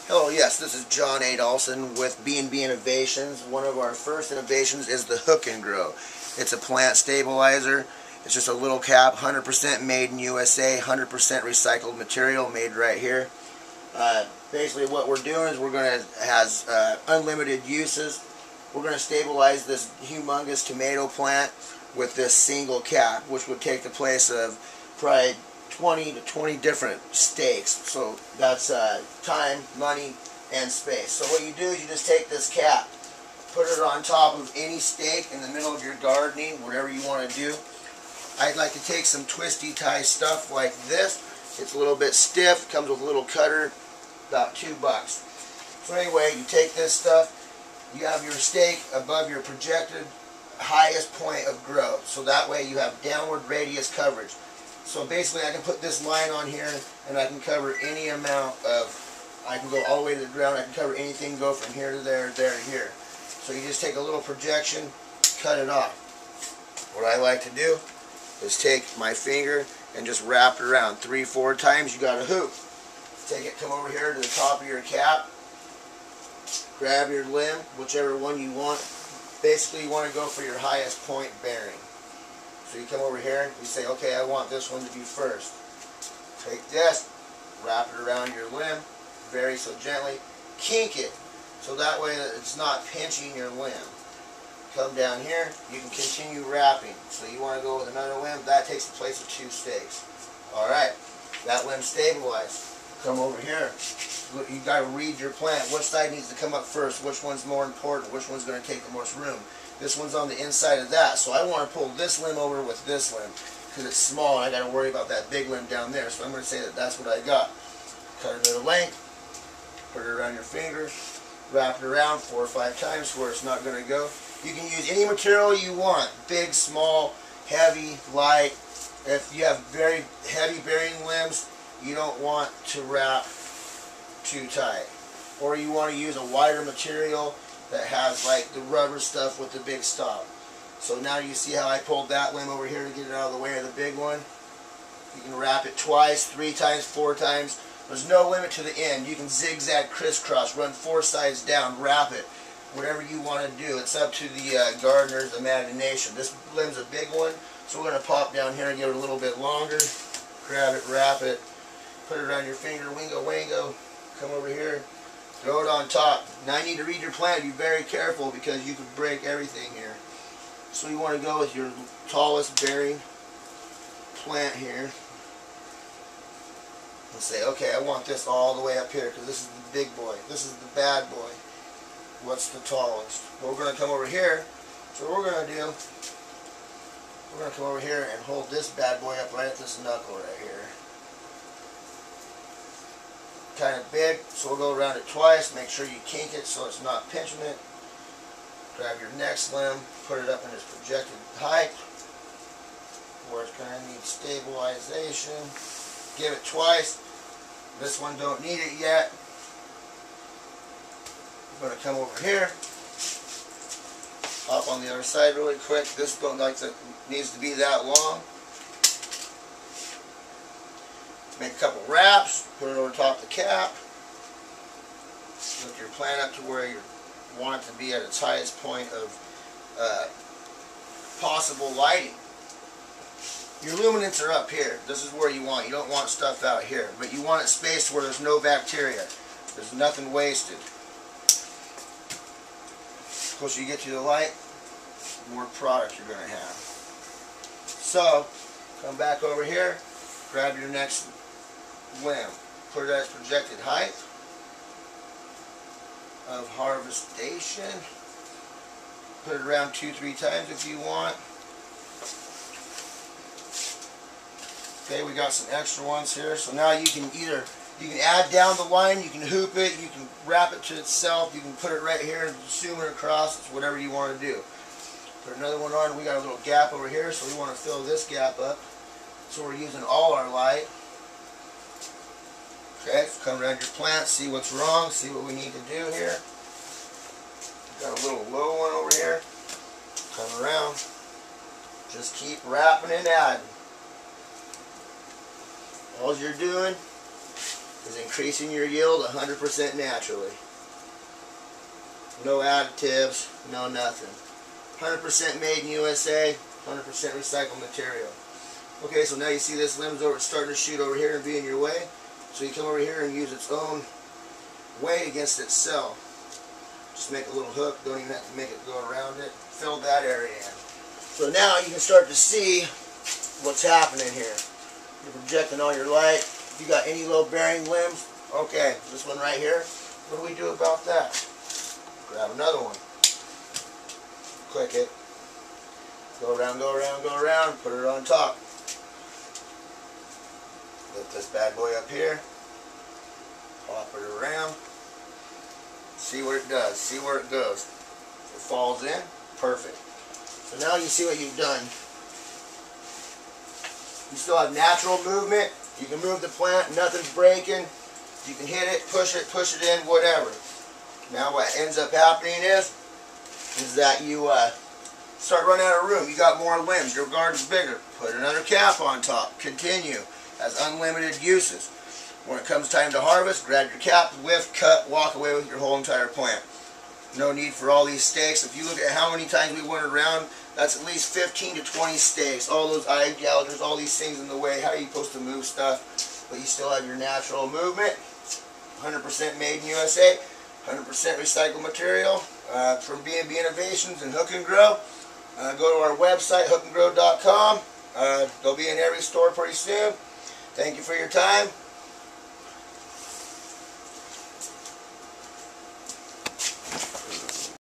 Hello, yes, this is John Adolson with B&B Innovations. One of our first innovations is the Hook and Grow. It's a plant stabilizer. It's just a little cap, 100% made in USA, 100% recycled material made right here. Basically what we're doing is we're going to has unlimited uses. We're going to stabilize this humongous tomato plant with this single cap, which would take the place of probably 20 to 20 different stakes. So that's time, money, and space. So what you do is you just take this cap, put it on top of any stake in the middle of your gardening, whatever you want to do. I'd like to take some twisty tie stuff like this. It's a little bit stiff, comes with a little cutter, about $2. So anyway, you take this stuff, you have your stake above your projected highest point of growth. So that way you have downward radius coverage. So basically I can put this line on here and I can cover any amount of, I can go all the way to the ground, I can cover anything, go from here to there, there to here. So you just take a little projection, cut it off. What I like to do is take my finger and just wrap it around 3-4 times. You got a hoop. Take it, come over here to the top of your cap, grab your limb, whichever one you want. Basically you want to go for your highest point bearing. So you come over here and you say, okay, I want this one to be first. Take this, wrap it around your limb, very so gently, kink it, so that way that it's not pinching your limb. Come down here, you can continue wrapping. So you want to go with another limb, that takes the place of 2 stakes. Alright, that limb stabilized. Come over here. You got to read your plant. Which side needs to come up first? Which one's more important? Which one's going to take the most room? This one's on the inside of that. So I want to pull this limb over with this limb because it's small and I got to worry about that big limb down there. So I'm going to say that that's what I got. Cut a bit of length, put it around your finger, wrap it around 4 or 5 times where it's not going to go. You can use any material you want. Big, small, heavy, light. If you have very heavy bearing limbs, you don't want to wrap too tight. Or you want to use a wider material that has like the rubber stuff with the big stop. So now you see how I pulled that limb over here to get it out of the way of the big one. You can wrap it twice, 3 times, 4 times. There's no limit to the end. You can zigzag, crisscross, run 4 sides down, wrap it. Whatever you want to do. It's up to the gardener's imagination. This limb's a big one, so we're going to pop down here and give it a little bit longer. Grab it, wrap it, put it around your finger, wingo, wango. Come over here, throw it on top. Now you need to read your plant. Be very careful because you could break everything here. So you want to go with your tallest bearing plant here and say, okay, I want this all the way up here because this is the big boy. This is the bad boy. What's the tallest? Well, we're going to come over here. So what we're going to do, we're going to come over here and hold this bad boy up right at this knuckle right here. Kind of big, so we'll go around it twice, make sure you kink it so it's not pinching it. Grab your next limb, put it up in its projected height where it's going to need stabilization. Give it twice. This one don't need it yet. I'm going to come over here, hop on the other side really quick. This don't like that needs to be that long. Make a couple wraps, put it over top the cap, lift your plant up to where you want it to be at its highest point of possible lighting. Your luminants are up here. This is where you want. You don't want stuff out here, but you want it spaced where there's no bacteria. There's nothing wasted. The closer you get to the light, the more product you're going to have. So, come back over here, grab your next limb, put it at its projected height of harvestation, put it around 2-3 times if you want. Okay, we got some extra ones here, so now you can add down the line, you can hoop it, you can wrap it to itself, you can put it right here and zoom it across. It's whatever you want to do. Put another one on. We got a little gap over here, so we want to fill this gap up, so we're using all our light. Okay, come around your plant, see what's wrong, see what we need to do here. Got a little low one over here. Come around. Just keep wrapping and adding. All you're doing is increasing your yield 100% naturally. No additives, no nothing. 100% made in USA, 100% recycled material. Okay, so now you see this limb's over, it's starting to shoot over here and be in your way. So you come over here and use its own weight against itself. Just make a little hook, don't even have to make it go around it. Fill that area in. So now you can start to see what's happening here. You're projecting all your light. If you got any low bearing limbs, okay, this one right here, what do we do about that? Grab another one. Click it. Go around, go around, go around, put it on top. Lift this bad boy up here. Pop it around. See what it does. See where it goes. If it falls in, perfect. So now you see what you've done. You still have natural movement. You can move the plant. Nothing's breaking. You can hit it, push it in, whatever. Now what ends up happening is that you start running out of room. You got more limbs. Your garden's bigger. Put another cap on top. Continue. Has unlimited uses. When it comes time to harvest, grab your cap, lift, cut, walk away with your whole entire plant. No need for all these stakes. If you look at how many times we went around, that's at least 15 to 20 stakes. All those eye gougers, all these things in the way. How are you supposed to move stuff? But you still have your natural movement. 100% made in USA. 100% recycled material from B&B Innovations and Hook and Grow. Go to our website, hookandgrow.com. They'll be in every store pretty soon. Thank you for your time.